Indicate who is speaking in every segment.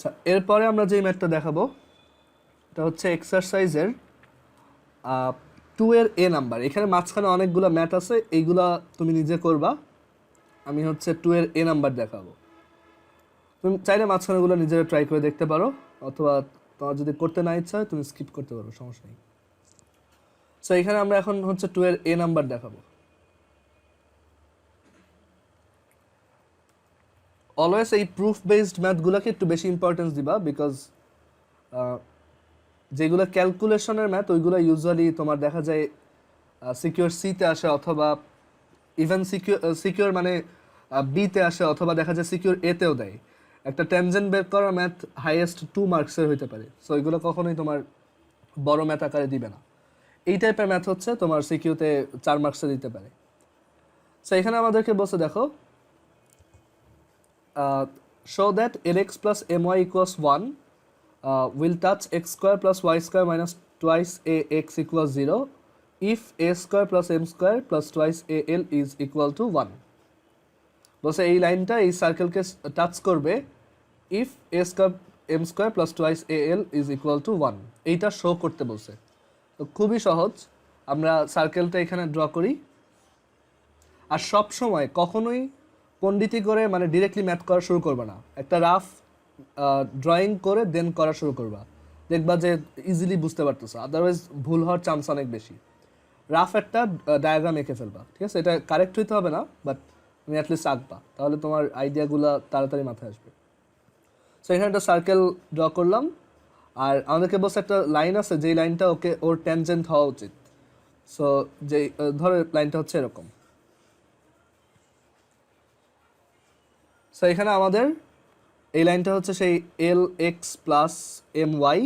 Speaker 1: আচ্ছা, এরপরে আমরা যেই ম্যাথটা দেখাবো এটা হচ্ছে এক্সারসাইজের 2 এর এ নাম্বার। এখানে মাঝখানে অনেকগুলো ম্যাথ আছে, এইগুলা তুমি নিজে করবা। আমি হচ্ছে 2 এর এ নাম্বার দেখাবো। তুমি চাইলে মাঝখানেগুলো নিজেরা ট্রাই করে দেখতে পারো, অথবা তোমার যদি করতে না ইচ্ছা হয় তুমি স্কিপ করতে পারো, সমস্যা নেই। সো এখানে আমরা এখন হচ্ছে 2 এর এ নাম্বার দেখাবো। অলওয়েজ এই প্রুফ বেসড ম্যাথগুলোকে একটু বেশি ইম্পর্টেন্স দিবা, বিকজ যেগুলো ক্যালকুলেশনের ম্যাথ ওইগুলো ইউজুয়ালি তোমার দেখা যায় সিকিউর সিতে আসে, অথবা ইভেন সিকিউর মানে বিতে আসে, অথবা দেখা যায় সিকিউর এতেও দেয়। একটা ট্যানজেন্ট বের করা ম্যাথ হাইয়েস্ট 2 মার্কসের হইতে পারে। সো ওইগুলো কখনোই তোমার বড় ম্যাথ আকারে দিবে না। এই টাইপের ম্যাথ হচ্ছে তোমার সিকিউতে 4 মার্কসে দিতে পারে। সো এখানে আমাদেরকে বলছে দেখো, show that lx plus my equals 1 will touch x square plus y square minus twice ax equals 0 if a square plus m square plus twice al is equal to 1. বলছে এই লাইনটা এই সার্কেলকে টাচ করবে if a square m square plus twice al is equal to 1. এইটা show করতে বলছে। তো খুবই সহজ, আমরা সার্কেলটা এখানে ড্র করি। আর সব সময় কখনোই পণ্ডিতি করে মানে ডিরেক্টলি ম্যাথ করা শুরু করবে না, একটা রাফ ড্রয়িং করে দেন করা শুরু করবা, দেখবা যে ইজিলি বুঝতে পারতেছো। আদারওয়াইজ ভুল হওয়ার চান্স অনেক বেশি। রাফ একটা ডায়াগ্রাম এঁকে ফেলবা, ঠিক আছে? এটা কারেক্ট হইতে হবে না, বাট তুমি অ্যাটলিস্ট আঁকবা, তাহলে তোমার আইডিয়াগুলো তাড়াতাড়ি মাথায় আসবে। সো এখানে একটা সার্কেল ড্র করলাম, আর আমাদেরকে বলছে একটা লাইন আছে, যেই লাইনটা ওর ট্যানজেন্ট হওয়া উচিত। সো যেই ধরো লাইনটা হচ্ছে এরকম। সো এখানে আমাদের এই লাইনটা হচ্ছে সেই l x plus m y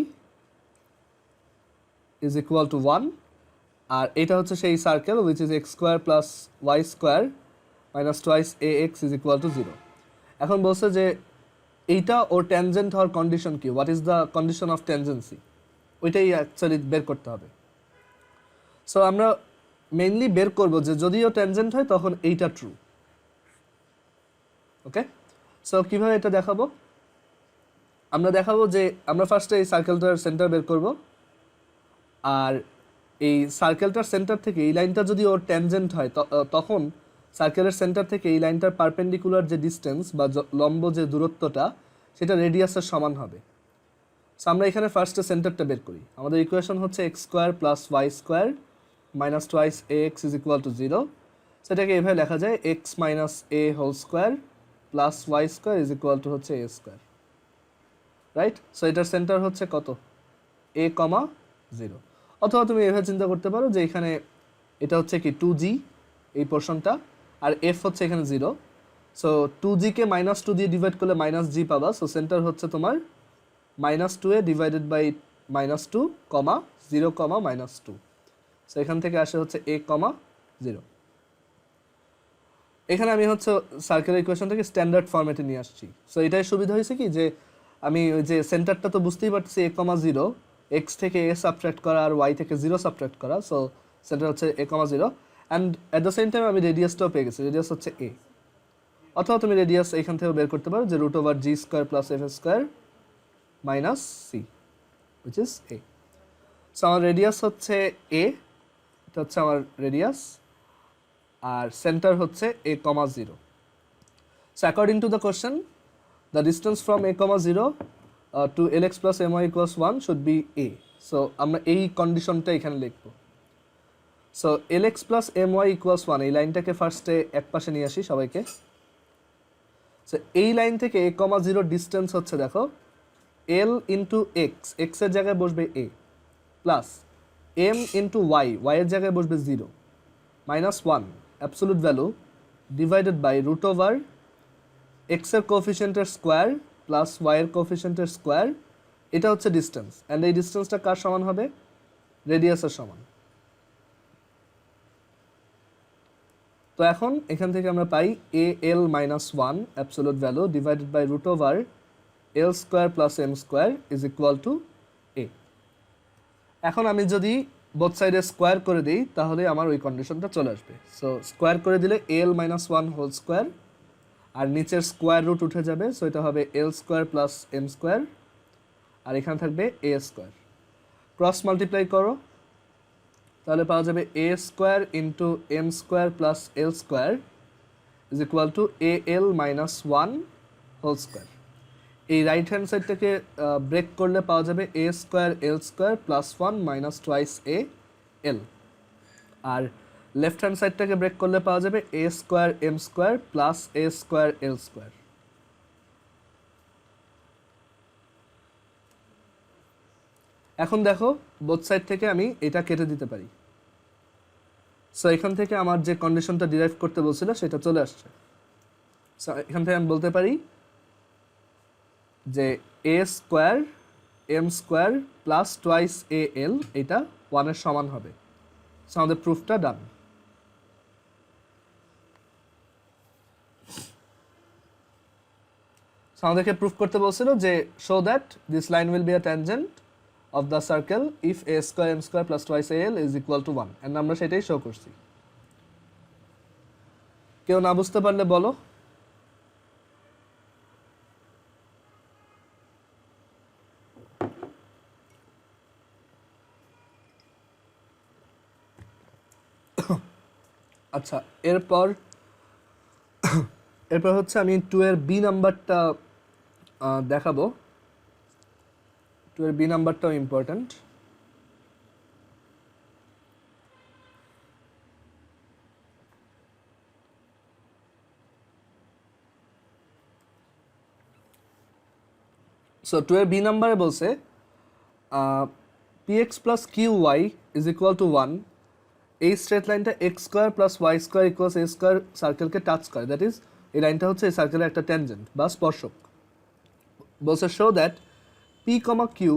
Speaker 1: is equal to 1, আর এটা হচ্ছে সেই circle which is x square plus y square minus twice a x is equal to 0। এখন বলছে যে এইটা ওর ট্যানজেন্ট হওয়ার কন্ডিশন কি, what is the condition of tangency, ওইটাই অ্যাকচুয়ালি বের করতে হবে। সো আমরা মেইনলি বের করবো যে যদিও ট্যানজেন্ট হয় তখন এইটা ট্রু। ওকে, সো কীভাবে এটা দেখাবো? আমরা দেখাবো যে আমরা ফার্স্টে এই সার্কেলটার সেন্টার বের করব, আর এই সার্কেলটার সেন্টার থেকে এই লাইনটা যদি ওর ট্যানজেন্ট হয় তখন সার্কেলের সেন্টার থেকে এই লাইনটার পারপেন্ডিকুলার যে ডিস্টেন্স বা লম্ব যে দূরত্বটা সেটা রেডিয়াসের সমান হবে। সো আমরা এখানে ফার্স্টে সেন্টারটা বের করি। আমাদের ইকুয়েশন হচ্ছে x square plus y square minus twice a x is equal to 0। সেটাকে এভাবে লেখা যায় x minus a whole square plus y square is equal to হচ্ছে এ স্কোয়ার, রাইট? সো এটার সেন্টার হচ্ছে কত, a, 0। অথবা তুমি এভাবে চিন্তা করতে পারো যে এখানে এটা হচ্ছে কি 2g এই পোর্শনটা, আর f হচ্ছে এখানে 0। সো 2g কে -2 দিয়ে ডিভাইড করলে -g পাবা। সো সেন্টার হচ্ছে তোমার -2a ডিভাইডেড বাই -2, 0, -2। সো এখান থেকে আসে হচ্ছে a, 0। এখানে আমি হচ্ছে সার্কেলের ইকুয়েশনটাকে স্ট্যান্ডার্ড ফরম্যাটে নিয়ে আসছি। সো এটাই সুবিধা হয়েছে কি যে আমি ওই যে সেন্টারটা তো বুঝতেই পারছি a, 0, এক্স থেকে a সাবট্রাক্ট করা আর ওয়াই থেকে 0 সাবট্রাক্ট করা। সো সেন্টার হচ্ছে a, 0, and at the same time আমি রেডিয়াসটাও পেয়ে গেছি, রেডিয়াস হচ্ছে a। অথবা তুমি রেডিয়াস এখান থেকেও বের করতে পারো যে √g square plus f square minus c which is a। So আমার রেডিয়াস হচ্ছে a, এটা হচ্ছে আমার রেডিয়াস, আর সেন্টার হচ্ছে a, 0। So according to the question the distance from a, 0 to lx plus my equals 1 should be a. So আমরা এই কন্ডিশনটা এখানে লিখব। So lx plus my equals 1 এই লাইনটাকে ফার্স্টে এক পাশে নিয়ে আসি সবাইকে। সো এই লাইন থেকে a, 0 ডিস্টেন্স হচ্ছে দেখো l ইন্টু এক্স, এক্সের জায়গায় বসবে a, plus m into y, ওয়াইয়ের জায়গায় বসবে 0, minus 1 absolute value divided by √over এক্সের কোফিশিয়েন্টের স্কোয়ার প্লাস ওয়াইয়ের কোফিশিয়েন্টের স্কোয়ার। এটা হচ্ছে ডিস্টেন্স, অ্যান্ড এই ডিস্টেন্সটা কার সমান হবে, রেডিয়াসের সমান। তো এখন এখান থেকে আমরা পাই a l minus 1 absolute value divided by √over l square plus m square is equal to a। এখন আমি যদি বোথ সাইডে স্কোয়ার করে দিই তাহলে আমার ওই কন্ডিশনটা চলে আসবে। সো স্কোয়ার করে দিলে l মাইনাস 1 হোল স্কোয়ার, আর নিচের স্কোয়ার রুট উঠে যাবে, সো এটা হবে এল স্কোয়ার প্লাস এম স্কোয়ার, আর এখানে থাকবে এ স্কোয়ার। ক্রস মাল্টিপ্লাই করো, তাহলে পাওয়া যাবে a square into m square plus l square is equal to a l minus one whole square. এই রাইট হ্যান্ড সাইডটাকে ব্রেক করলে পাওয়া যাবে a square l square plus one minus twice a l, আর লেফট হ্যান্ড সাইডটাকে break করলে পাওয়া যাবে a square m square plus a square l square. এখন দেখো বোথ সাইড থেকে আমি এটা কেটে দিতে পারি, সো এখান থেকে আমার যে কন্ডিশনটা ডিরাইভ করতে বলছিল সেটা চলে আসছে। সো এখান থেকে আমি বলতে পারি যে a square m square plus twice a l এটা ওয়ানের সমান হবে। সো আমাদের প্রুফটা ডান। আমাদেরকে প্রুফ করতে বলছিল যে show that this line will be a tangent of the circle if a square m square plus twice a l is equal to one, and আমরা সেটাই শো করছি। কেউ না বুঝতে পারলে বলো। আচ্ছা, এরপর হচ্ছে আমি 2 এর বি নাম্বারটা দেখাবো। 2 এর বি নাম্বারটাও ইম্পর্ট্যান্ট। সো 2 এর বি নাম্বারে বলছে px plus q y is equal to 1, এই স্ট্রেট লাইনটা x square plus y square equals a square সার্কেলকে টাচ করে, দ্যাট ইজ এই লাইনটা হচ্ছে এই সার্কেলের একটা ট্যানজেন্ট বা স্পর্শক। বলছে show that p comma q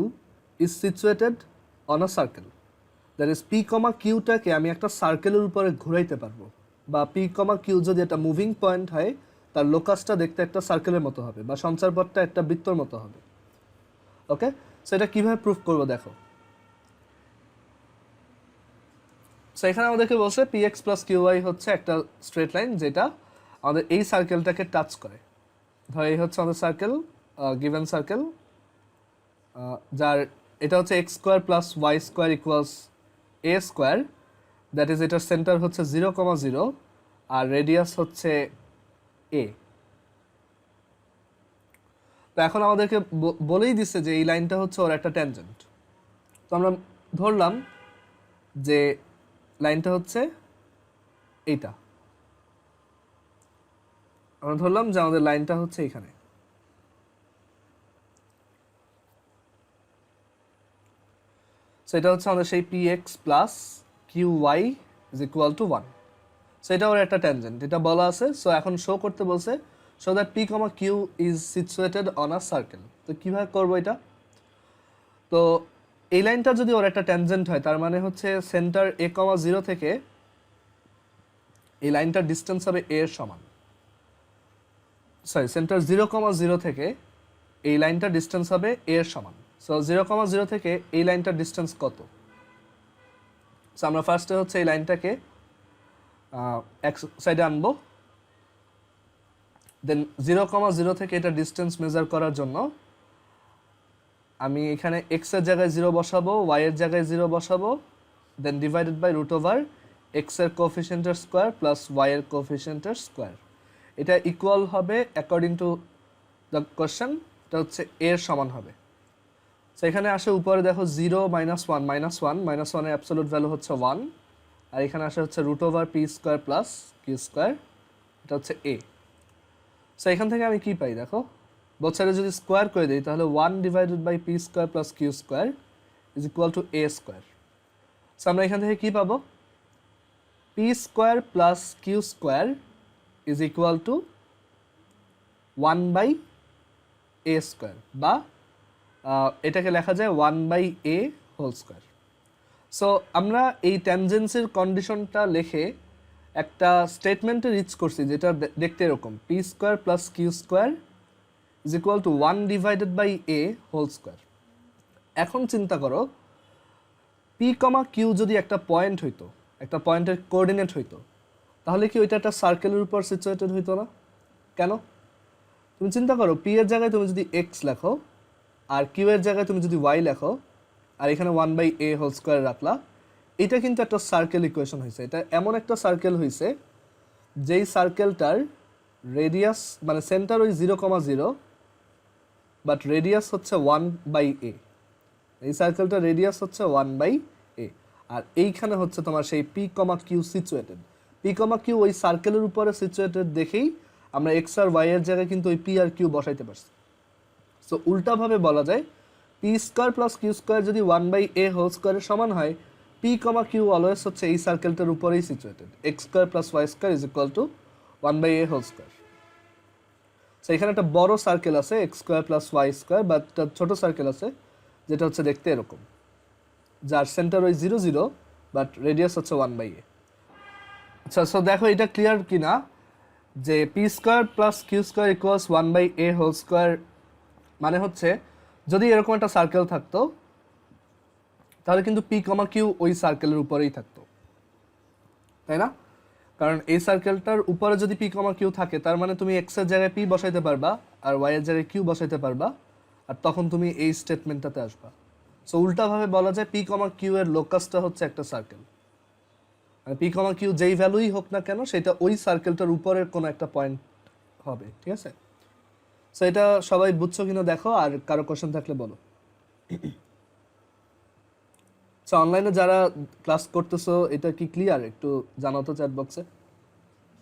Speaker 1: is situated on a circle, that is p comma কিউটাকে আমি একটা সার্কেলের উপরে ঘুরাইতে পারবো, বা পি কমা কিউ যদি একটা মুভিং পয়েন্ট হয় তার লোকাসটা দেখতে একটা সার্কেলের মতো হবে, বা সঞ্চারপথটা একটা বৃত্তর মতো হবে। ওকে, সো এটা কীভাবে প্রুফ করবো দেখো। সো এখানে আমাদেরকে বলছে p x plus q y হচ্ছে একটা স্ট্রেট লাইন যেটা আমাদের এই সার্কেলটাকে টাচ করে। ধর এই হচ্ছে আমাদের সার্কেল, গিভেন সার্কেল, যার এটা হচ্ছে x square plus y square equals a square, that is এটার সেন্টার হচ্ছে 0,0 আর রেডিয়াস হচ্ছে এ। তো এখন আমাদেরকে বলেই দিচ্ছে যে এই লাইনটা হচ্ছে ওর একটা ট্যানজেন্ট। তো আমরা ধরলাম যে লাইনটা হচ্ছে এইটা, আমরা ধরলাম যে আমাদের লাইনটা হচ্ছে এখানে। সো এটা হচ্ছে আমাদের সেই p x plus q y is equal to 1। So এটা ওর একটা ট্যানজেন্ট, এটা বলা আছে। সো এখন শো করতে বলছে show that p comma q is situated on a circle. তো কীভাবে করবো এটা? তো এই লাইনটা যদি ওর একটা ট্যানজেন্ট হয় তার মানে হচ্ছে সেন্টার এ কমা 0 থেকে এই লাইনটার ডিস্টেন্স হবে এ এর সমান। সরি, সেন্টার 0,0 থেকে এই লাইনটার ডিস্টেন্স হবে এ এর সমান। সো 0,0 থেকে এই লাইনটার ডিস্টেন্স কত? সো আমরা ফার্স্টে হচ্ছে এই লাইনটাকে এক সাইডে আনবো, দেন 0,0 থেকে এটা ডিস্টেন্স মেজার করার জন্য আমি এখানে এক্স এর জায়গায় 0 বসাবো, ওয়াই এর জায়গায় 0 বসাবো, then divided by root over x এর কোএফিসিয়েন্টের স্কোয়ার প্লাস ওয়াই এর কোএফিসিয়েন্টের স্কোয়ার। এটা ইকুয়াল হবে অ্যাকর্ডিং টু দ্য কোয়েশ্চেন, এটা হচ্ছে এর সমান হবে। সো এখানে আসে উপরে দেখো 0 -1 -1 এর অ্যাবসলিউট ভ্যালু হচ্ছে 1, আর এখানে আসে হচ্ছে root over p square plus q square, এটা হচ্ছে এ। সো এখান থেকে আমি কি পাই দেখো, বোথ সাইডে যদি স্কোয়ার করে দিই তাহলে 1 divided by p square plus q square is equal to a square. So আমরা এখান থেকে কি পাবো, p square plus q square is equal to 1 by a স্কোয়ার, বা এটাকে লেখা যায় 1 by a whole square. So আমরা এই ট্যানজেন্সের কন্ডিশনটা লিখে একটা স্টেটমেন্টে রিচ করছি যেটা দেখতে এরকম, p square plus q square is equal to 1 divided by a whole square. এখন চিন্তা করো, পি কমা কিউ যদি একটা পয়েন্ট হইতো, একটা পয়েন্টের কোঅর্ডিনেট হইতো, তাহলে কি ওইটা একটা সার্কেলের উপর সিচুয়েটেড হইতো না? কেন? তুমি চিন্তা করো পি এর জায়গায় তুমি যদি এক্স লেখো আর কিউ এর জায়গায় তুমি যদি ওয়াই লেখো আর এখানে 1/a হোল স্কোয়ার রাখলা, এটা কিন্তু একটা সার্কেল ইকুয়েশন হয়েছে। এটা এমন একটা সার্কেল হয়েছে যেই সার্কেলটার রেডিয়াস মানে সেন্টার ওই 0,0 বাট রেডিয়াস হচ্ছে 1/a। এই সার্কেলটার রেডিয়াস হচ্ছে 1/a আর এইখানে হচ্ছে তোমার সেই P comma Q situated. P comma Q ওই সার্কেলের উপরে সিচুয়েটেড দেখেই আমরা এক্স আর ওয়াই এর জায়গায় কিন্তু ওই পি আর কিউ বসাইতে পারছি। সো উল্টাভাবে বলা যায় p square plus q square যদি 1/a হোল স্কোয়ারের সমান হয়, পি কমা কিউ অলওয়েজ হচ্ছে এই সার্কেলটার উপরেই situated. X square plus y square is equal to 1/a whole square. So এখানে একটা বড় সার্কেল আছে x square plus y square, but একটা ছোটো সার্কেল আছে যেটা হচ্ছে দেখতে এরকম, যার সেন্টার ওই 0,0 বাট রেডিয়াস হচ্ছে 1/a। আচ্ছা, সো দেখো এটা ক্লিয়ার কিনা যে p square plus q square equals 1/a whole square মানে হচ্ছে যদি এরকম একটা সার্কেল থাকতো তাহলে কিন্তু পি কমা কিউ ওই সার্কেলের উপরেই থাকতো, তাই না? কারণ এই সার্কেলটার উপরে যদি পি কমা কিউ থাকে তার মানে তুমি এক্স এর জায়গায় পি বসাইতে পারবা আর ওয়াই এর জায়গায় কিউ বসাইতে পারবা, আর তখন তুমি এই স্টেটমেন্টটাতে আসবা। সো উল্টাভাবে বলা যায় পি কমা কিউ এর লোকাসটা হচ্ছে একটা সার্কেল, আর পি কমা কিউ যেই ভ্যালুই হোক না কেন সেটা ওই সার্কেলটার উপরের কোনো একটা পয়েন্ট হবে, ঠিক আছে? সো এটা সবাই বুঝছো কিনা দেখো, আর কারো কোশ্চেন থাকলে বলো। সো অনলাইনে যারা ক্লাস করতেছো এটা কি ক্লিয়ার একটু জানাও তো চ্যাট বক্সে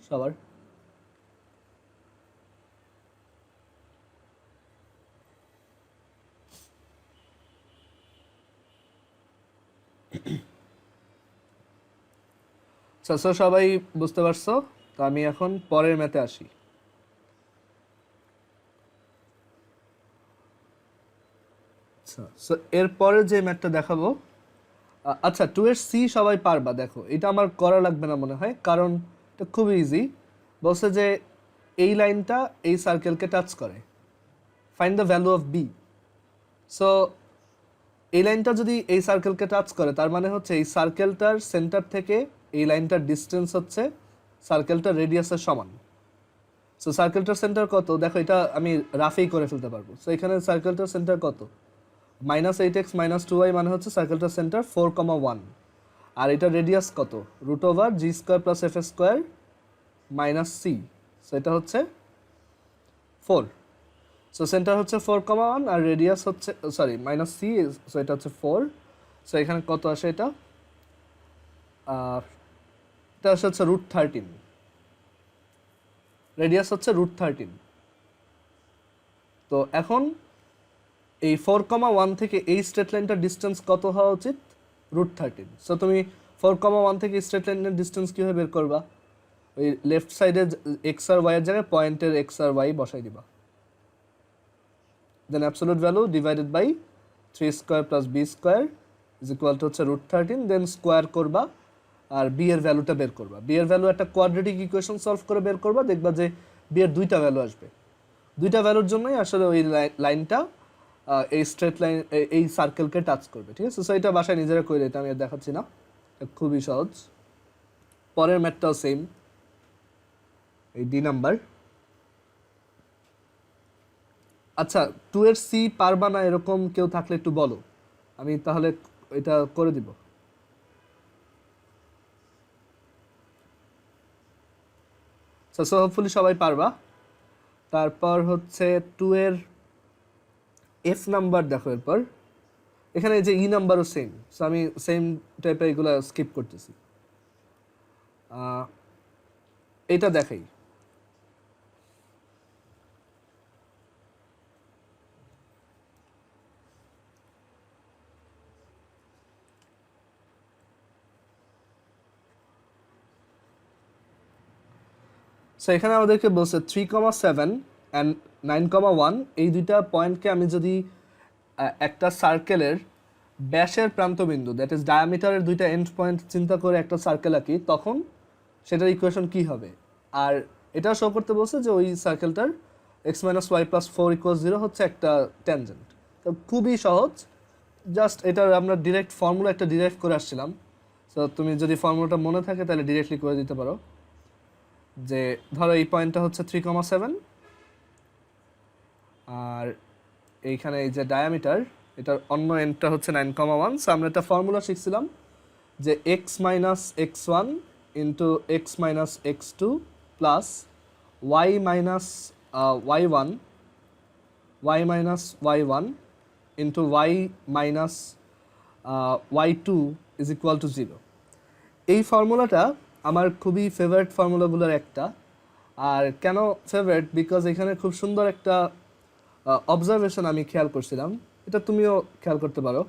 Speaker 1: সবার। সো সবাই বুঝতে পারছো? তো আমি এখন পরের ম্যাথে আসি। আচ্ছা, সো এরপরে যে ম্যাথটা দেখাবো, আচ্ছা 2 এর সি সবাই পারবা। দেখো এটা আমার করা লাগবে না মনে হয়, কারণ এটা খুব ইজি। বলছে যে এই লাইনটা এই সার্কেলকে টাচ করে, find the value of b. So এই লাইনটা যদি এই সার্কেলকে টাচ করে তার মানে হচ্ছে এই সার্কেলটার সেন্টার থেকে এই লাইনটার ডিস্টেন্স হচ্ছে সার্কেলটার রেডিয়াসের সমান। সো সার্কেলটার সেন্টার কত? দেখো এটা আমি রাফেই করে ফেলতে পারবো। সো এখানে সার্কেলটার সেন্টার কত? -8x - 2y মানে হচ্ছে সার্কেলটার সেন্টার 4,1, আর এটা রেডিয়াস কত? √g² + f² - c। সো এটা হচ্ছে 4। সো সেন্টার হচ্ছে 4,1 আর রেডিয়াস হচ্ছে সরি -c, সো এটা হচ্ছে 4। সো এখানে কত আসে? এটা এটা হচ্ছে √13, রেডিয়াস হচ্ছে √13। তো এখন এই 4,1 থেকে এই স্ট্রেট লাইনটার ডিস্টেন্স কত হওয়া উচিত? √13। সো তুমি 4,1 থেকে স্ট্রেট লাইনের ডিস্টেন্স কীভাবে বের করবা? ওই লেফট সাইডে এক্স আর ওয়াই এর জায়গায় পয়েন্টের এক্স আর ওয়াই বসাই দিবা, then absolute value divided by 3² + b² is equal to হচ্ছে √13, দেন স্কোয়ার করবা আর বি এর ভ্যালুটা বের করবা। বি এর ভ্যালু একটা কোয়াড্রেটিক ইকুয়েশন সলভ করে বের করবা, দেখবা যে বি এর দুইটা ভ্যালু আসবে। দুইটা ভ্যালুর জন্যই আসলে ওই লাইনটা এই স্ট্রেট লাইন এই সার্কেলকে টাচ করবে, ঠিক আছে? সো এটা বাসায় নিজেরা করে, এটা আমি আর দেখাচ্ছি না, খুবই সহজ। পরের ম্যাথটাও সেম, এই ডি নাম্বার। আচ্ছা 2 এর সি পারবা না এরকম কেউ থাকলে একটু বলো, আমি তাহলে এটা করে দিব। সো হোপফুলি সবাই পারবা। তারপর হচ্ছে 2 এর এফ নাম্বার দেখো। এরপর এখানে যে ই নাম্বারও সেম, সো আমি সেম টাইপের এগুলো স্কিপ করতেছি। এটা দেখাই। সো এখানে আমাদেরকে বলছে 3,7 অ্যান্ড 9,1 এই দুইটা পয়েন্টকে আমি যদি একটা সার্কেলের ব্যাসের প্রান্তবিন্দু দ্যাট ইজ ডায়ামিটারের দুইটা এন্ড পয়েন্ট চিন্তা করে একটা সার্কেল আঁকি, তখন সেটার ইকুয়েশন কি হবে? আর এটা শো করতে বলছে যে ওই সার্কেলটার x - y + 4 = 0 হচ্ছে একটা ট্যানজেন্ট। তো খুবই সহজ, জাস্ট এটার আমরা ডিরেক্ট ফর্মুলা একটা ডিরাইভ করে আসছিলাম। সো তুমি যদি ফর্মুলাটা মনে থাকে তাহলে ডিরেক্টলি করে দিতে পারো। যে ধরো এই পয়েন্টটা হচ্ছে 3,7, আর এইখানে এই যে ডায়ামিটার, এটার অন্য এন্ডটা হচ্ছে 9,1। সো আমরা একটা ফর্মুলা শিখছিলাম যে x minus x one into x minus x two plus y minus y one y minus y1 into y minus y2 is equal to 0। এই ফর্মুলাটা আমার খুবই ফেভারিট ফর্মুলাগুলোর একটা। আর কেন ফেভারিট? বিকজ এখানে খুব সুন্দর একটা অবজারভেশন আমি খেয়াল করছিলাম, এটা তুমিও খেয়াল করতে পারো,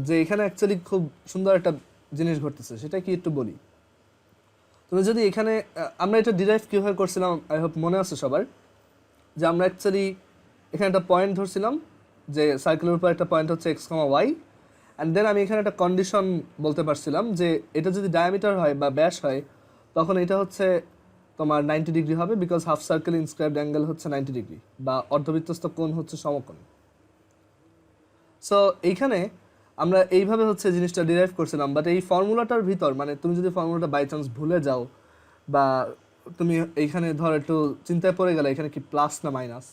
Speaker 1: যে এখানে অ্যাকচুয়ালি খুব সুন্দর একটা জিনিস ঘটতেছে। সেটা কি একটু বলি। তুমি যদি এখানে আমরা এটা ডিরাইভ কীভাবে করছিলাম, আই হোপ মনে আছে সবার, যে আমরা অ্যাকচুয়ালি এখানে একটা পয়েন্ট ধরছিলাম যে সার্কেলের উপর একটা পয়েন্ট হচ্ছে x comma y, and then আমি এখানে একটা কন্ডিশন বলতে পারছিলাম যে এটা যদি ডায়ামিটার হয় বা ব্যাস হয় তখন এটা হচ্ছে তোমার 90 ডিগ্রি হবে, because half circle inscribed angle হচ্ছে 90 ডিগ্রি বা অর্ধবৃত্তস্থ কোণ হচ্ছে সমকোণ। সো এইখানে আমরা এইভাবে হচ্ছে জিনিসটা ডিরাইভ করছিলাম। বাট এই ফর্মুলাটার ভিতর, মানে তুমি যদি ফর্মুলাটা বাই চান্স ভুলে যাও বা তুমি এইখানে ধর একটু চিন্তায় পড়ে গেলে এখানে কি প্লাস না মাইনাস,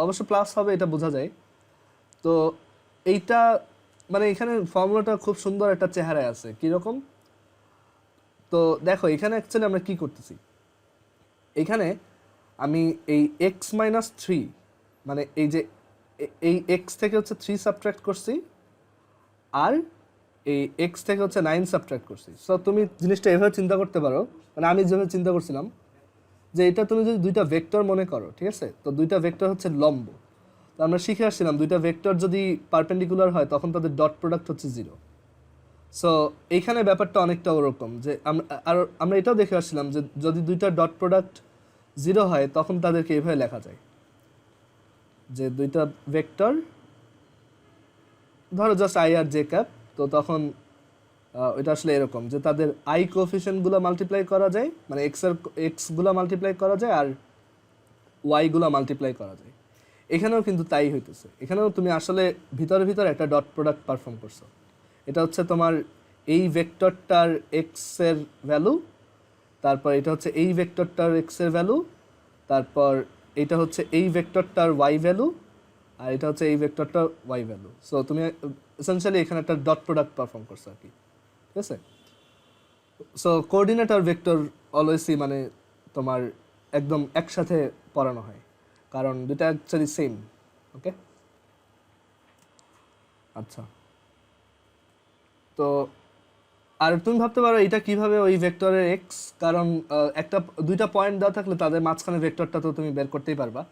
Speaker 1: অবশ্য প্লাস হবে এটা বোঝা যায়। তো এইটা মানে এখানে ফর্মুলাটা খুব সুন্দর একটা চেহারায় আছে কীরকম। তো দেখো এখানে অ্যাকচুয়ালি আমরা কী করতেছি, এখানে আমি এই এক্স মাইনাস থ্রি, মানে এই যে এই এক্স থেকে হচ্ছে 3 সাবট্রাক্ট করছি আর এই এক্স থেকে হচ্ছে 9 সাবট্রাক্ট করছি। সো তুমি জিনিসটা এভাবে চিন্তা করতে পারো, মানে আমি যেভাবে চিন্তা করছিলাম যে এটা তুমি যদি দুইটা ভেক্টর মনে করো, ঠিক আছে, তো দুইটা ভেক্টর হচ্ছে লম্ব। তো আমরা শিখে আসছিলাম দুইটা ভেক্টর যদি পারপেন্ডিকুলার হয় তখন তাদের ডট প্রোডাক্ট হচ্ছে 0। সো এইখানে ব্যাপারটা অনেকটা ওরকম যে আমরা এটাও দেখে আসছিলাম যে যদি দুইটা ডট প্রোডাক্ট 0 হয় তখন তাদেরকে এইভাবে লেখা যায় যে দুইটা ভেক্টর ধরো জাস্ট আই আর জে ক্যাপ, তো তখন এটা আসলে এরকম যে তাদের আই কোএফিসিয়েন্টগুলো মাল্টিপ্লাই করা যায়, মানে এক্সগুলো মাল্টিপ্লাই করা যায় আর ওয়াইগুলো মাল্টিপ্লাই করা যায়। এখানেও কিন্তু তাই হইতেছে, এখানেও তুমি আসলে ভিতরে ভিতরে একটা ডট প্রোডাক্ট পারফর্ম করছো। এটা হচ্ছে তোমার এই ভেক্টরটার এক্সের ভ্যালু, তারপর এটা হচ্ছে এই ভেক্টরটার এক্সের ভ্যালু, তারপর এটা হচ্ছে এই ভেক্টরটার ওয়াই ভ্যালু, আর এটা হচ্ছে এই ভেক্টরটার ওয়াই ভ্যালু। সো তুমি এসেনশিয়ালি এখানে একটা ডট প্রোডাক্ট পারফর্ম করছো আর কি, ঠিক আছে। সো কোঅর্ডিনেট আর ভেক্টর অলওয়েজই মানে তোমার একদম একসাথে পড়ানো হয়, কারণ দুটা অ্যাকচুয়ালি সেম। ওকে, আচ্ছা। তো আর তুমি ভাবতে পারো এটা কিভাবে ওই ভেক্টরের এক্স, কারণ একটা দুইটা পয়েন্ট দেওয়া থাকলে তাদের মাঝখানে ভেক্টরটা তো তুমি বের করতেই পারবা।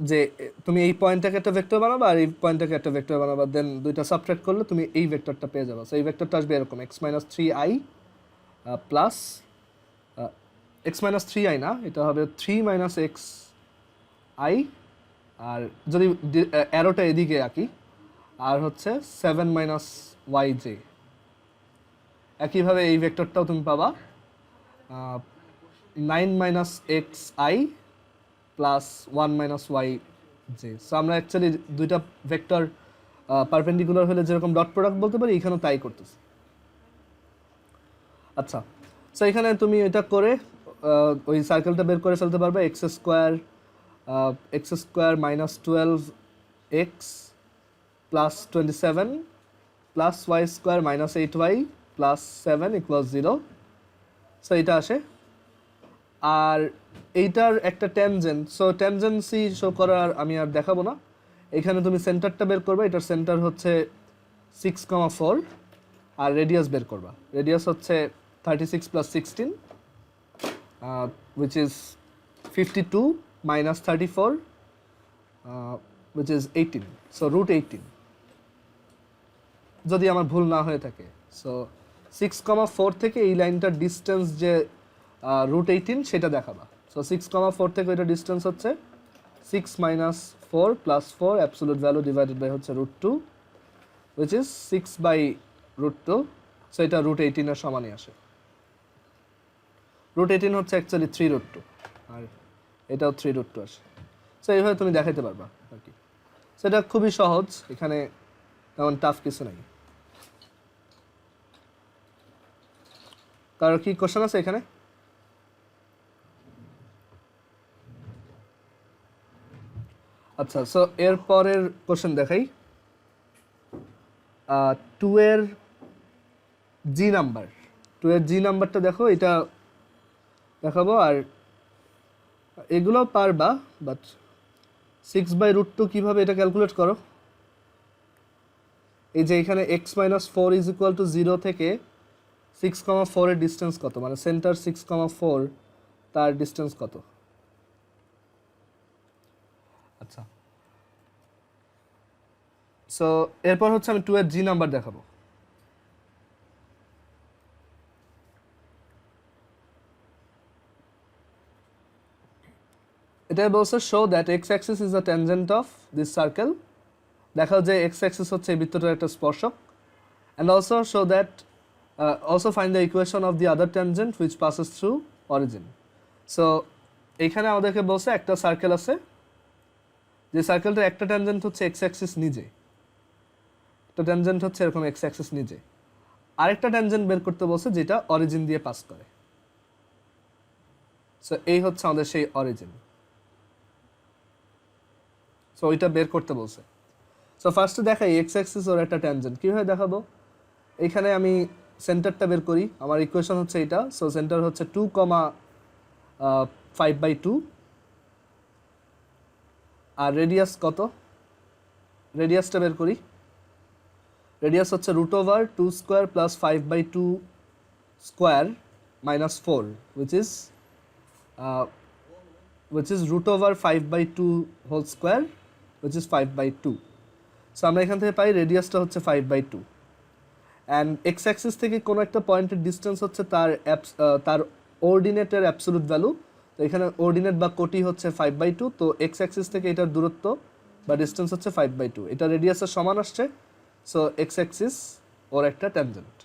Speaker 1: যে তুমি এই পয়েন্টটাকে একটা ভেক্টর বানাবা আর এই পয়েন্টটাকে একটা ভেক্টর বানাবা, দেন দুইটা সাবট্রাক্ট করলে তুমি এই ভেক্টরটা পেয়ে যাবা। সো এই ভেক্টরটা আসবে এরকম x minus three I plus x minus three I না, এটা হবে থ্রি মাইনাস এক্স আই, আর যদি অ্যারোটা এদিকে আঁকি আর হচ্ছে 7 মাইনাস ওয়াই জে। একইভাবে এই ভেক্টরটাও তুমি পাবা 9 minus x i plus 1 minus y j. So আমরা অ্যাকচুয়ালি দুইটা ভেক্টর পারপেন্ডিকুলার হলে যেরকম ডট প্রোডাক্ট বলতে পারি, এখানেও তাই করতেছি। আচ্ছা, সো এখানে তুমি এটা করে ওই সার্কেলটা বের করে ফেলতে পারবে। X square minus 12 x plus 27 plus y square minus 8y plus 7 equal 0। সো এটা আসে। আর এইটার একটা ট্যানজেন্ট, সো ট্যানজেন্সি শো করার আমি আর দেখাবো না। এখানে তুমি সেন্টারটা বের করবে, এটার সেন্টার হচ্ছে 6,4 আর রেডিয়াস বের করবা। রেডিয়াস হচ্ছে 36 plus 16 which is 52 minus 34 which is 18, so root 18 যদি আমার ভুল না হয়ে থাকে। সো 6,4 থেকে এই লাইনটার ডিস্টেন্স যে রুট 18 সেটা দেখাবা। সো 6,4 থেকে ওইটা ডিস্টেন্স হচ্ছে 6 minus 4 plus 4 absolute value divided by হচ্ছে root 2 which is 6 by root 2। So এটা রুট 18 এর সমানই আসে। রুট 18 হচ্ছে অ্যাকচুয়ালি 3 রুট 2 আর এটাও 3 রুট 2 আসে। সো এইভাবে তুমি দেখাইতে পারবা আর কি। সো এটা খুবই সহজ, এখানে তেমন টাফ কিছু নাই। কারো কি কোশ্চেন আছে এখানে? আচ্ছা, সো এর পরের কোশ্চেন দেখাই। 2 এর জি নাম্বার, 2 এর জি নাম্বারটা দেখো, এটা দেখাবো। আর এগুলো পারবা, বাট 6/√2 কীভাবে এটা ক্যালকুলেট করো। এই যে এখানে x-4 ইজ ইকুয়াল টু 0 থেকে 6,4 এর ডিস্টেন্স কত, মানে সেন্টার 6,4 তার ডিস্টেন্স কত। আচ্ছা, সো এরপর হচ্ছে আমি 2 এর জি নাম্বার দেখাবো। এটা বলছে show that x Axis is the tangent of this circle. দেখাও যে এক্স অ্যাক্সিস হচ্ছে এই বৃত্তটার একটা স্পর্শক। And also show that also find the equation of the other tangent which passes through origin. So এইখানে আমাদেরকে বলছে একটা সার্কেল আছে, যে সার্কেলটার একটা ট্যানজেন্ট হচ্ছে এক্স অ্যাক্সিস নিজে, একটা ট্যানজেন্ট হচ্ছে এরকম এক্স অ্যাক্সিস নিজে, আরেকটা ট্যানজেন্ট বের করতে বলছে যেটা অরিজিন দিয়ে পাস করে। সো এই হচ্ছে আমাদের সেই অরিজিন। সো ওইটা বের করতে বলছে। সো ফার্স্টে দেখাই এক্স অ্যাক্সিস ওর একটা ট্যানজেন্ট কীভাবে দেখাবো। এইখানে আমি সেন্টারটা বের করি, আমার ইকুয়েশন হচ্ছে এইটা। সো সেন্টার হচ্ছে 2,5/2, আর রেডিয়াস কত, রেডিয়াসটা বের করি। রেডিয়াস হচ্ছে √2² + 5/2² - 4 which is √5/2 whole square which is 5/2। So আমরা এখান থেকে পাই রেডিয়াসটা হচ্ছে 5/2, অ্যান্ড এক্স অ্যাক্সিস থেকে কোনো একটা পয়েন্টের ডিস্টেন্স হচ্ছে তার অর্ডিনেটের অ্যাবসোলুট ভ্যালু। তো এখানে অর্ডিনেট বা কোটি হচ্ছে 5/2, তো এক্স অ্যাক্সিস থেকে এটার দূরত্ব বা ডিস্টেন্স হচ্ছে 5/2, এটা রেডিয়াসের সমান আসছে। সো এক্স অ্যাক্সিস ওর একটা ট্যানজেন্ট।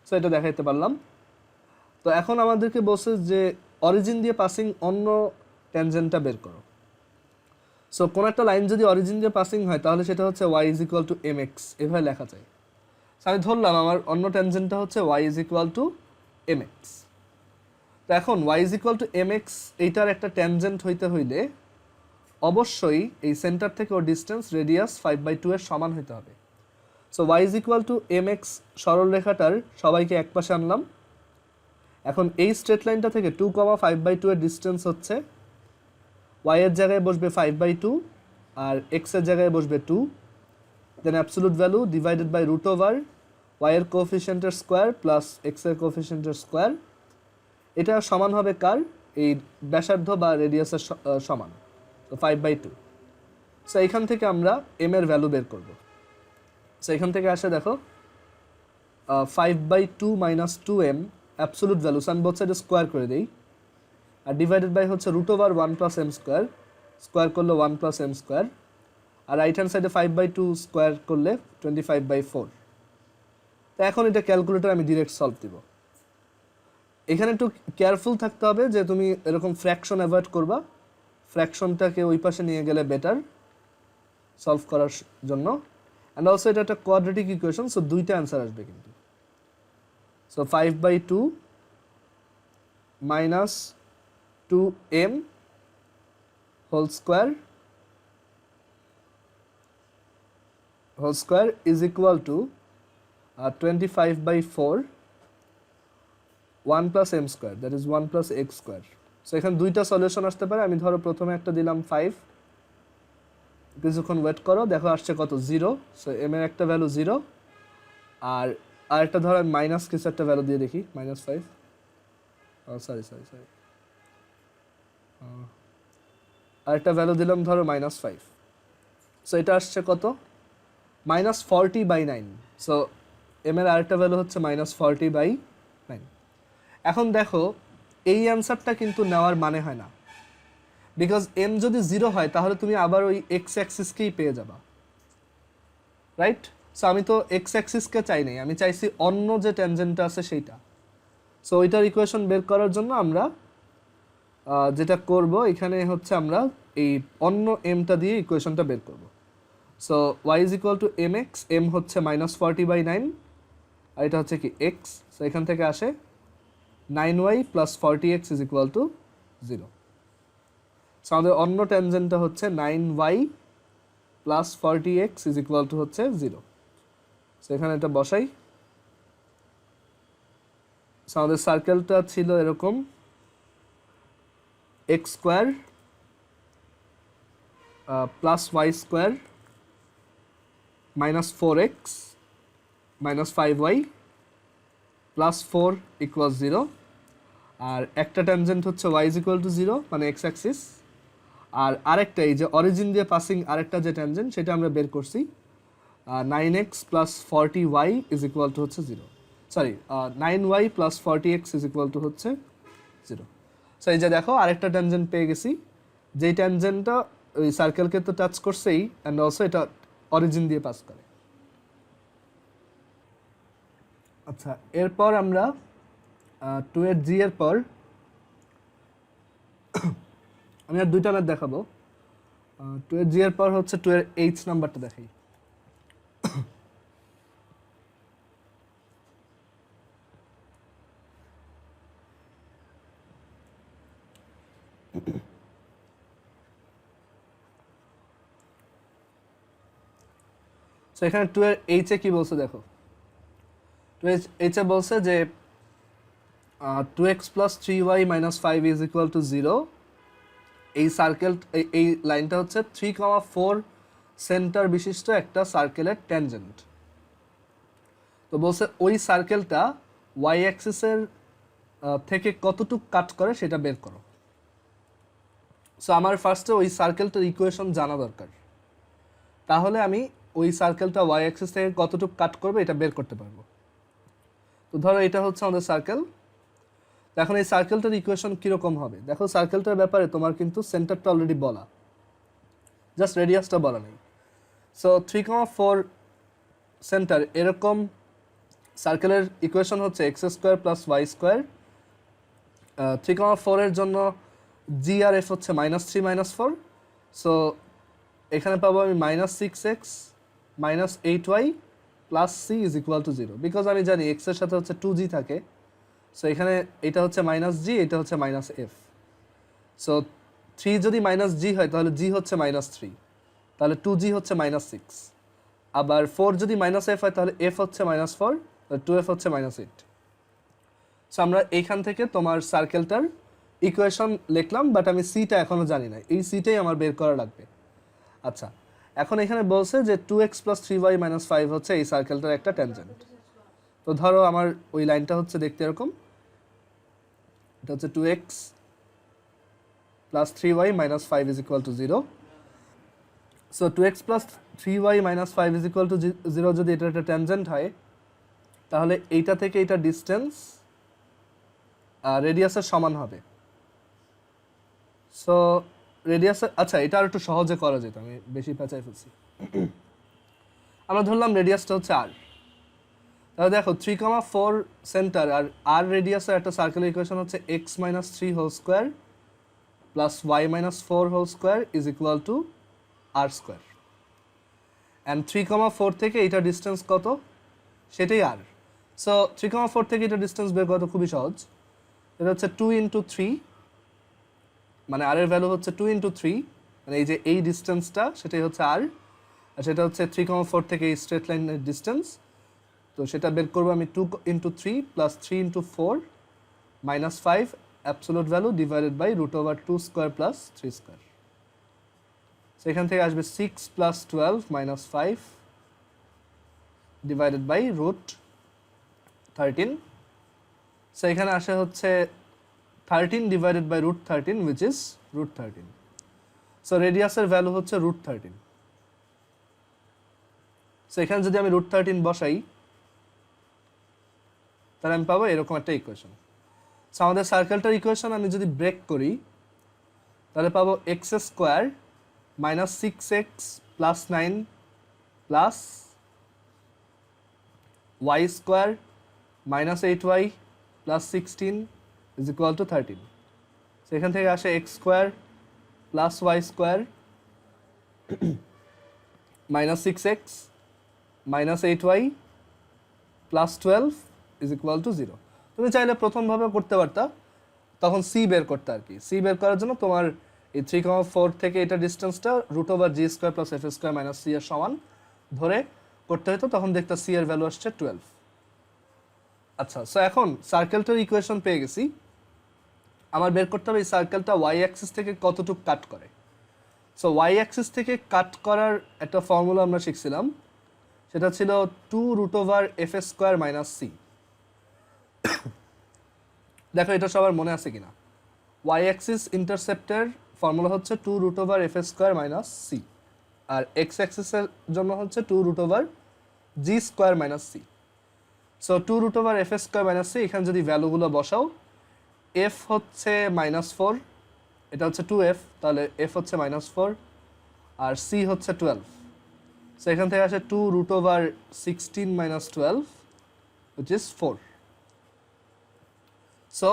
Speaker 1: সো এটা দেখাইতে পারলাম। তো এখন আমাদেরকে বলছে যে অরিজিন দিয়ে পাসিং অন্য ট্যানজেন্টটা বের করো। সো কোনো একটা লাইন যদি অরিজিন দিয়ে পাসিং হয় তাহলে সেটা হচ্ছে y = mx, এভাবে লেখা যায়। সো আমি ধরলাম আমার অন্য ট্যানজেন্টটা হচ্ছে y = mx। তো এখন y = mx এইটার একটা ট্যানজেন্ট হইতে হইলে অবশ্যই এই সেন্টার থেকে ওর ডিস্টেন্স রেডিয়াস 5/2 এর সমান হইতে হবে। সো y = mx সরল রেখাটার সবাইকে এক পাশে আনলাম। এখন এই স্ট্রেট লাইনটা থেকে 2,5/2 এর ডিস্টেন্স হচ্ছে, y এর জায়গায় বসবে 5/2 আর x এর জায়গায় বসবে 2, then absolute value divided by y এর কোএফিসিয়েন্টের স্কোয়ার প্লাস x এর কোএফিসিয়েন্টের স্কোয়ার। এটা সমান হবে কার, এই ব্যাসার্ধ বা রেডিয়াসের সমান, তো 5/2। সো এখান থেকে আমরা m এর ভ্যালু বের করব। সো এখান থেকে আসে দেখো 5/2 - 2m অ্যাবসোলুট ভ্যালু, সো আমি বোথ সাইডে স্কোয়ার করে দিই, আর ডিভাইডেড বাই হচ্ছে √1 + m², স্কোয়ার করলে 1 + m², আর রাইট হ্যান্ড সাইডে 5/2 স্কোয়ার করলে 25/4। তো এখন এটা ক্যালকুলেটর আমি ডিরেক্ট সলভ দিব। এখানে একটু কেয়ারফুল থাকতে হবে যে তুমি এরকম ফ্র্যাকশন অ্যাভয়েড করবা, ফ্র্যাকশনটাকে ওই পাশে নিয়ে গেলে বেটার সলভ করার জন্য। অ্যান্ড অলসো এটা একটা কোয়াড্রেটিক ইকুয়েশন, সো দুইটা অ্যান্সার আসবে কিন্তু। So 5/2 - 2m whole square is equal to 25/4 1 + m², that is 1 + x²। So এখানে দুইটা সলিউশন আসতে পারে। আমি ধরো প্রথমে একটা দিলাম 5, কিছুক্ষণ ওয়েট করো, দেখো আসছে কত, 0। সো m এর একটা ভ্যালু 0, আর আরেকটা ধরো আমি মাইনাস কিছু একটা ভ্যালু দিয়ে দেখি, -5, সরি আরেকটা ভ্যালু দিলাম ধরো -5। সো এটা আসছে কত, -40/9। সো m এর আরেকটা ভ্যালু হচ্ছে -40/9। এখন দেখো এই অ্যান্সারটা কিন্তু নেওয়ার মানে হয় না, বিকজ m যদি 0 হয় তাহলে তুমি আবার ওই এক্স অ্যাক্সিসকেই পেয়ে যাবা, রাইট। সো আমি তো এক্স অ্যাক্সিসকে চাই নাই, আমি চাইছি অন্য যে ট্যানজেন্টটা আছে সেইটা। সো ওইটার ইকুয়েশন বের করার জন্য আমরা যেটা করব, এখানে হচ্ছে আমরা এই অন্য এমটা দিয়ে ইকুয়েশনটা বের করব। সো y = mx, m হচ্ছে -40/9, আর এটা হচ্ছে কি x। সো এখান থেকে আসে 9y + 40x = 0। সো আমাদের অন্য ট্যানজেন্টটা হচ্ছে 9y plus 40x is equal to হচ্ছে 0। সো এখানে এটা বসাই। সো আমাদের সার্কেলটা ছিল এরকম x square plus y square minus 4x minus 5y plus 4 equal 0। আর একটা ট্যানজেন্ট হচ্ছে y ইজ ইকুয়াল টু 0 মানে x অ্যাক্সিস। আর আরেকটা এই যে অরিজিন দিয়ে পাসিং আরেকটা যে ট্যানজেন্ট সেটা আমরা বের করছি 9x plus 40y is equal to হচ্ছে 0, sorry 9y plus 40x is equal to হচ্ছে 0। সো এই যে দেখো আরেকটা ট্যানজেন্ট পেয়ে গেছি, যেই ট্যানজেন্টটা ওই সার্কেলকে তো টাচ করছেই অ্যান্ড অলসো এটা অরিজিন দিয়ে পাস করে। আচ্ছা, এরপর আমরা 2 এর জি এর পর আমি আর দুইটা ম্যাথ দেখাবো। 2 এর জি এর পর হচ্ছে 2 এর এইচ নাম্বারটা দেখাই। তো এখানে 2 এর এইচ এ কি বলছে দেখো, 2 এর এইচ এ বলছে যে 2x plus 3y minus 5 is equal to 0। এই সার্কেল এই লাইনটা হচ্ছে 3,4 সেন্টার বিশিষ্ট একটা সার্কেলের ট্যানজেন্ট। তো বলছে ওই সার্কেলটা ওয়াই অ্যাক্সিসের থেকে কতটুকু কাট করে সেটা বের করো। সো আমার ফার্স্টে ওই সার্কেলটার ইকুয়েশন জানা দরকার, তাহলে আমি ওই সার্কেলটা ওয়াই অ্যাক্সিস থেকে কতটুকু কাট করবে এটা বের করতে পারবো। তো ধরো এটা হচ্ছে আমাদের সার্কেল। এখন এই সার্কেলটার ইকুয়েশন কীরকম হবে দেখো, সার্কেলটার ব্যাপারে তোমার কিন্তু সেন্টারটা অলরেডি বলা, জাস্ট রেডিয়াসটা বলা নেই। সো 3,4 সেন্টার এরকম সার্কেলের ইকুয়েশন হচ্ছে x square plus y square. 3,4 এর জন্য জি আর এফ হচ্ছে -3 -4। সো এখানে পাবো আমি -6x minus 8y plus c is equal to 0, because আমি জানি এক্স এর সাথে হচ্ছে 2g থাকে। সো এখানে এটা হচ্ছে -g, এটা হচ্ছে -f। সো 3 যদি -g হয় তাহলে g হচ্ছে -3, তাহলে 2g হচ্ছে -6। আবার 4 যদি -f হয় তাহলে f হচ্ছে -4, তাহলে 2f হচ্ছে -8। সো আমরা এইখান থেকে তোমার সার্কেলটার ইকুয়েশন লিখলাম, বাট আমি সিটা এখনও জানি না, এই সিটাই আমার বের করা লাগবে। আচ্ছা, এখন এখানে বলছে যে 2x প্লাস 3y মাইনাস 5 হচ্ছে এই সার্কেলটার একটা ট্যানজেন্ট। তো ধরো আমার ওই লাইনটা হচ্ছে দেখতে এরকম, এটা হচ্ছে 2x plus 3y minus 5 is equal to 0। So 2x plus 3y minus 5 is equal to 0 যদি এটা একটা ট্যানজেন্ট হয়, তাহলে এইটা থেকে এটা ডিস্টেন্স রেডিয়াসের সমান হবে। সো রেডিয়াসের, আচ্ছা এটা আর একটু সহজে করা যেত, আমি বেশি পেঁচাই ফেলছি। আমরা ধরলাম রেডিয়াসটা হচ্ছে আর, তাহলে দেখো 3,4 সেন্টার আর আর রেডিয়াসের একটা সার্কেলের ইকুয়েশন হচ্ছে x minus 3 whole square plus y minus 4 whole square is equal to r square. And 3,4 থেকে এটা ডিস্টেন্স কত সেটাই আর। সো 3,4 থেকে এটা ডিস্টেন্স বের করা তো খুবই সহজ, এটা হচ্ছে 2 ইন্টু 3, মানে আর এর ভ্যালু হচ্ছে 2 ইন্টু 3, মানে এই যে এই ডিস্টেন্সটা সেটাই হচ্ছে আর, আর সেটা হচ্ছে 3,4 থেকে এই স্ট্রেট লাইনের ডিস্টেন্স। তো সেটা বের করবো আমি 2 into 3 plus 3 into 4 minus 5 absolute value divided by √2 square plus 3 square. সেখান থেকে আসবে 6 plus 12 minus 5 divided by √13। So এখানে আসে হচ্ছে 13 divided by √13 which is √13। So রেডিয়াসের ভ্যালু হচ্ছে √13। সো এখানে যদি আমি √13 বসাই তাহলে আমি পাবো এরকম একটা ইকুয়েশন। সো আমাদের সার্কেলটার ইকুয়েশন আমি যদি ব্রেক করি তাহলে পাবো x square minus 6x plus 9 plus y square minus 8y plus 16 is equal to 13। So এখান থেকে আসে x square plus y square minus 6x minus 8y plus 12 is equal to 0। তুমি চাইলে প্রথমভাবে করতে পারতা, তখন সি বের করতে আর কি। সি বের করার জন্য তোমার এই 3,4 থেকে এটা ডিস্টেন্সটা √g² + f² - c এর সমান ধরে করতে হতো, তখন দেখতে c এর ভ্যালু আসছে 12। আচ্ছা, সো এখন সার্কেলটার ইকুয়েশন পেয়ে গেছি। আমার বের করতে হবে এই সার্কেলটা y অ্যাক্সিস থেকে কতটুকু কাট করে। সো y অ্যাক্সিস থেকে কাট করার একটা ফর্মুলা আমরা শিখছিলাম, সেটা ছিল 2√f² - c। দেখো এটা সবার মনে আছে কিনা। y অ্যাক্সিস ইন্টারসেপ্টের ফর্মুলা হচ্ছে 2√f² - c, আর x অ্যাক্সিসের জন্য হচ্ছে 2√g² - c। So 2√f² - c, এখানে যদি ভ্যালুগুলো বসাও, f হচ্ছে -4, এটা হচ্ছে 2f, তাহলে f হচ্ছে -4 আর c হচ্ছে 12। সো এখান থেকে আসে 2√16 - 12 which is 4। So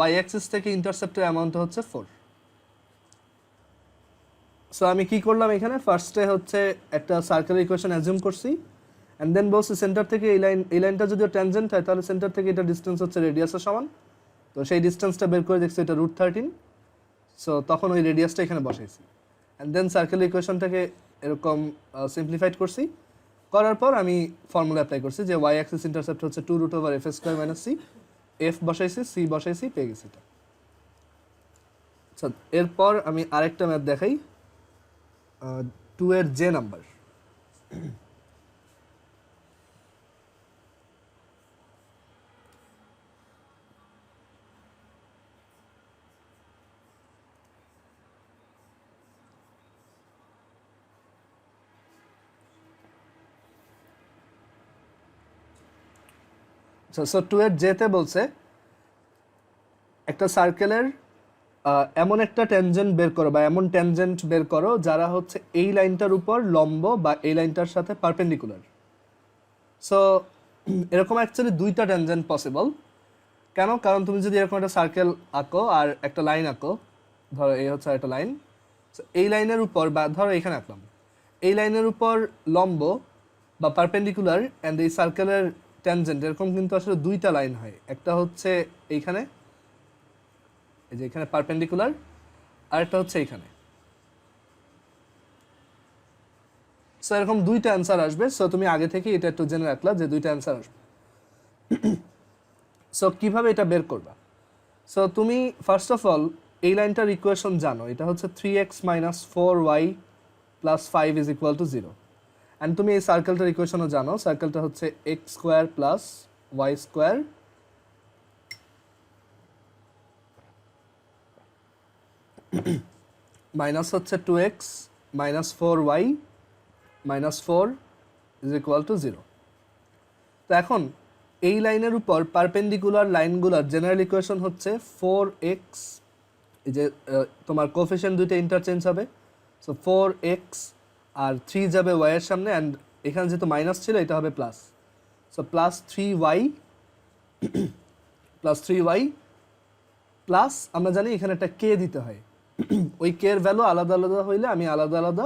Speaker 1: y Axis থেকে ইন্টারসেপ্টের অ্যামাউন্ট হচ্ছে 4। সো আমি কি করলাম এখানে, ফার্স্টে হচ্ছে একটা সার্কেল ইকুয়েশন অ্যাজিউম করছি, অ্যান্ড দেন বলছি সেন্টার থেকে এই লাইনটা যদিও ট্যানজেন্ট হয়, তাহলে সেন্টার থেকে এটা ডিস্টেন্স হচ্ছে রেডিয়াসের সমান। তো সেই ডিস্টেন্সটা বের করে দেখছি এটা √13। সো তখন ওই রেডিয়াসটা এখানে বসাইছি, অ্যান্ড দেন সার্কেল ইকুয়েশনটাকে এরকম সিম্পলিফাইড করছি। করার পর আমি ফর্মুলা অ্যাপ্লাই করছি যে y অ্যাক্সিস ইন্টারসেপ্ট হচ্ছে 2√f² - c, f বসাইছি, c বসাইছি, পেয়ে গেছি এটা। আচ্ছা, এরপর আমি আরেকটা ম্যাথ দেখাই, 2 এর যে নাম্বার। সো 2 এর যেতে বলছে একটা সার্কেলের এমন একটা ট্যানজেন্ট বের করো, বা এমন ট্যানজেন্ট বের করো যারা হচ্ছে এই লাইনটার উপর লম্ব বা এই লাইনটার সাথে পারপেন্ডিকুলার। সো এরকম অ্যাকচুয়ালি দুইটা ট্যানজেন্ট পসিবল। কেন? কারণ তুমি যদি এরকম একটা সার্কেল আঁকো আর একটা লাইন আঁকো, ধরো এই হচ্ছে একটা লাইন, এই লাইনের উপর, বা ধরো এখানে আঁকলাম, এই লাইনের উপর লম্ব বা পারপেন্ডিকুলার অ্যান্ড এই সার্কেলের ট্যানজেন্ট, এরকম কিন্তু আসলে দুইটা লাইন হয়। একটা হচ্ছে এইখানে, এই যে এখানে পারপেন্ডিকুলার, আর একটা হচ্ছে এইখানে। সো এরকম দুইটা অ্যান্সার আসবে। সো তুমি আগে থেকে এটা একটু জেনে রাখলা যে দুইটা অ্যান্সার আসবে। সো কিভাবে এটা বের করবা? সো তুমি ফার্স্ট অফ অল এই লাইনটার ইকুয়েশন জানো, এটা হচ্ছে 3x - 4y + 5 = 0। অ্যান্ড তুমি এই সার্কেলটার ইকুয়েশনও জানো, সার্কেলটা হচ্ছে x² + y² মাইনাস হচ্ছে 2x - 4y - 4 = 0। তো এখন এই লাইনের উপর পারপেন্ডিকুলার লাইনগুলোর জেনারেল ইকুয়েশন হচ্ছে 4x, এই যে তোমার কোফিশিয়েন্ট দুইটা ইন্টারচেঞ্জ হবে, সো 4x আর 3 যাবে y এর সামনে, অ্যান্ড এখানে যেহেতু মাইনাস ছিল এটা হবে প্লাস, সো +3y প্লাস আমরা জানি এখানে একটা কে দিতে হয়। ওই কে এর ভ্যালু আলাদা আলাদা হইলে আমি আলাদা আলাদা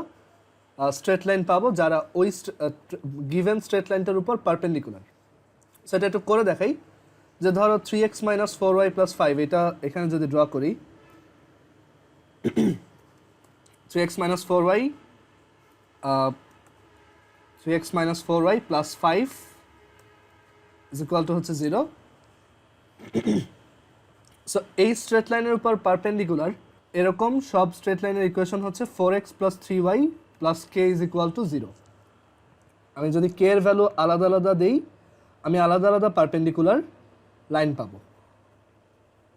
Speaker 1: স্ট্রেট লাইন পাবো যারা ওই গিভেন স্ট্রেট লাইনটার উপর পারপেন্ডিকুলার। সেটা একটু করে দেখাই, যে ধরো 3x - 4y + 5, এটা এখানে যদি ড্র করি, 3x - 4y + 5 = হচ্ছে 0। সো এই স্ট্রেট লাইনের উপর পারপেন্ডিকুলার এরকম সব স্ট্রেট লাইনের ইকুয়েশন হচ্ছে 4x + 3y + k = 0। আমি যদি কে এর ভ্যালু আলাদা আলাদা দেই, আমি আলাদা আলাদা পারপেন্ডিকুলার লাইন পাবো।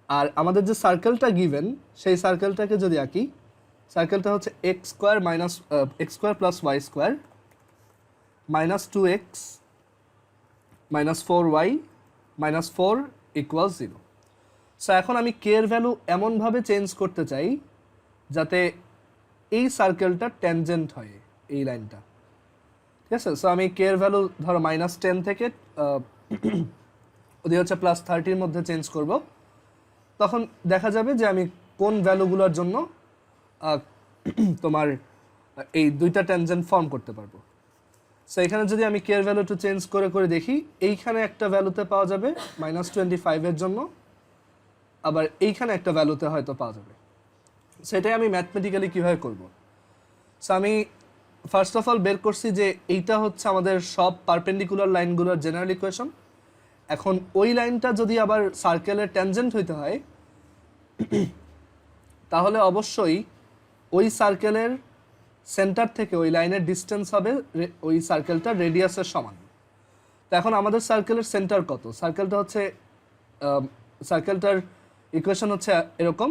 Speaker 1: আর আমাদের যে সার্কেলটা গিভেন, সেই সার্কেলটাকে যদি আঁকি, সার্কেলটা হচ্ছে x² + y² -2x - 4y - 4 = 0। So এখন আমি কে এর ভ্যালু এমনভাবে চেঞ্জ করতে চাই যাতে এই সার্কেলটা ট্যানজেন্ট হয় এই লাইনটা, ঠিক আছে? সো আমি কে এর ভ্যালু ধরো -10 থেকে ওদের হচ্ছে +30 মধ্যে চেঞ্জ করব। তখন দেখা যাবে যে আমি কোন ভ্যালুগুলোর জন্য তোমার এই দুইটা ট্যানজেন্ট ফর্ম করতে পারবো। সো এখানে যদি আমি কে এর ভ্যালু একটু চেঞ্জ করে করে দেখি, এইখানে একটা ভ্যালুতে পাওয়া যাবে -25 এর জন্য, আবার এইখানে একটা ভ্যালুতে হয়তো পাওয়া যাবে। সেটাই আমি ম্যাথমেটিক্যালি কীভাবে করব। সো আমি ফার্স্ট অফ অল বের করছি যে এইটা হচ্ছে আমাদের সব পারপেন্ডিকুলার লাইনগুলোর জেনারেল ইকুয়েশন। এখন ওই লাইনটা যদি আবার সার্কেলের ট্যানজেন্ট হইতে হয় তাহলে অবশ্যই ওই সার্কেলের সেন্টার থেকে ওই লাইনের ডিস্টেন্স হবে ওই সার্কেলটার রেডিয়াসের সমান। তো এখন আমাদের সার্কেলের সেন্টার কত? সার্কেলটা হচ্ছে সার্কেলটার ইকুয়েশন হচ্ছে এরকম।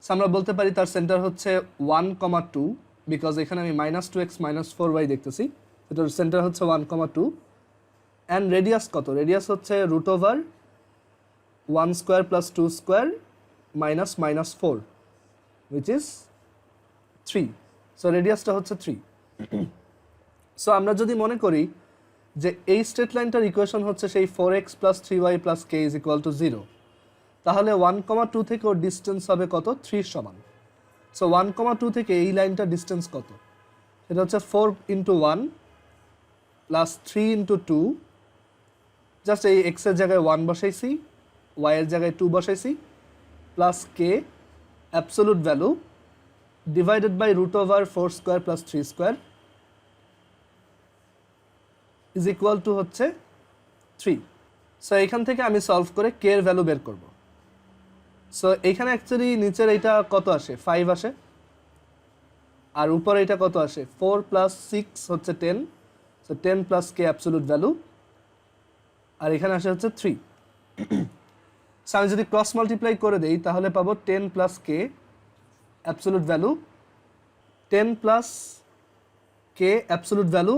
Speaker 1: আমরা বলতে পারি তার সেন্টার হচ্ছে 1,2, বিকজ এখানে আমি -2x -4y দেখতেছি, এটার সেন্টার হচ্ছে 1,2। অ্যান্ড রেডিয়াস কত? রেডিয়াস হচ্ছে √1² + 2² -4, which is 3. সো রেডিয়াসটা হচ্ছে 3। সো আমরা যদি মনে করি যে এই স্ট্রেট লাইনটার ইকুয়েশন হচ্ছে সেই 4x + 3y + k = 0, তাহলে 1,2 থেকে ওর ডিস্টেন্স হবে কত? 3 সমান। সো 1,2 থেকে এই লাইনটার ডিস্টেন্স কত? এটা হচ্ছে 4 × 1 + 3 × 2, জাস্ট এই x এর জায়গায় 1 বসাইছি, y এর জায়গায় 2 বসাইছি, plus k absolute value divided by √4² + 3² = হচ্ছে 3। সো এখান থেকে আমি সলভ করে k এর ভ্যালু বের করব। সো এইখানে অ্যাকচুয়ালি নিচের এইটা কত আসে? 5 আসে, আর উপরে এটা কত আসে? 4 + 6 হচ্ছে 10, সো 10 + k অ্যাবসোলুট ভ্যালু, আর এখানে আসে হচ্ছে 3। সো আমি যদি ক্রস মাল্টিপ্লাই করে দেই তাহলে পাবো 10 + k absolute value, 10 + k absolute value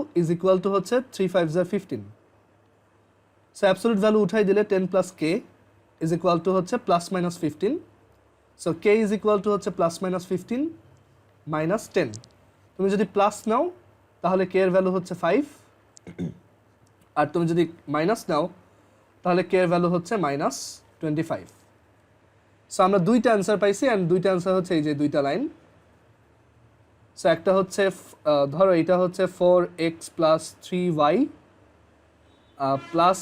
Speaker 1: হচ্ছে 3 5 15। সো অ্যাবসোলুট ভ্যালু উঠাই দিলে 10 + k হচ্ছে ±15। সো k হচ্ছে ±15 - 10। তুমি যদি প্লাস নাও তাহলে k এর ভ্যালু হচ্ছে 5, আর তুমি যদি মাইনাস নাও তাহলে k এর ভ্যালু হচ্ছে -25। সো আমরা দুইটা অ্যান্সার পাইছি, অ্যান্ড দুইটা অ্যান্সার হচ্ছে এই যে দুইটা লাইন। সো একটা হচ্ছে ধরো এটা হচ্ছে 4x + 3y +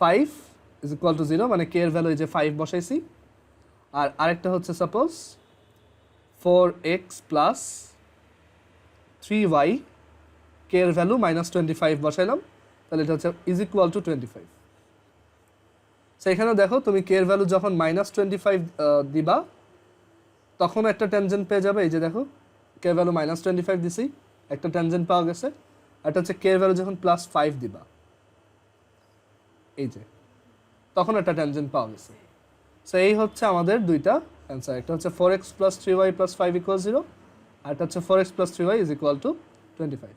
Speaker 1: 5 = 0, মানে k এর ভ্যালু এই যে 5 বসাইছি। আর আরেকটা হচ্ছে সাপোজ 4x + 3y, k এর ভ্যালু -25 বসাইলাম, তাহলে এটা হচ্ছে = 25। সো এখানে দেখো তুমি k এর ভ্যালু যখন -25 দিবা তখন একটা ট্যানজেন্ট পেয়ে যাবে। এই যে দেখো k এর ভ্যালু -25 দিছি, একটা ট্যানজেন্ট পাওয়া গেছে। এটা হচ্ছে k এর ভ্যালু যখন +5 দিবা, এই যে তখন একটা ট্যানজেন্ট পাওয়া গেছে। সো এই হচ্ছে আমাদের দুইটা অ্যান্সার, একটা হচ্ছে 4x + 3y + 5 = 0, আর একটা হচ্ছে 4x + 3y = 25।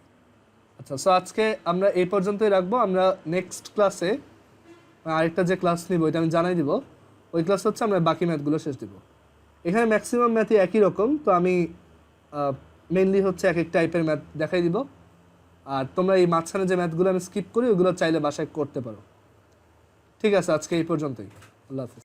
Speaker 1: আচ্ছা, সো আজকে আমরা এই পর্যন্তই রাখবো। আমরা নেক্সট ক্লাসে আরেকটা যে ক্লাস নিব এটা আমি জানাই দিব, ওই ক্লাস হচ্ছে আমরা বাকি ম্যাথগুলো শেষ দিব। এখানে ম্যাক্সিমাম ম্যাথই একই রকম, তো আমি মেইনলি হচ্ছে এক এক টাইপের ম্যাথ দেখাই দিব, আর তোমরা এই মাঝখানে যে ম্যাথগুলো আমি স্কিপ করি ওগুলো চাইলে বাসায় করতে পারো। ঠিক আছে, আজকে এই পর্যন্তই। আল্লাহ হাফিজ।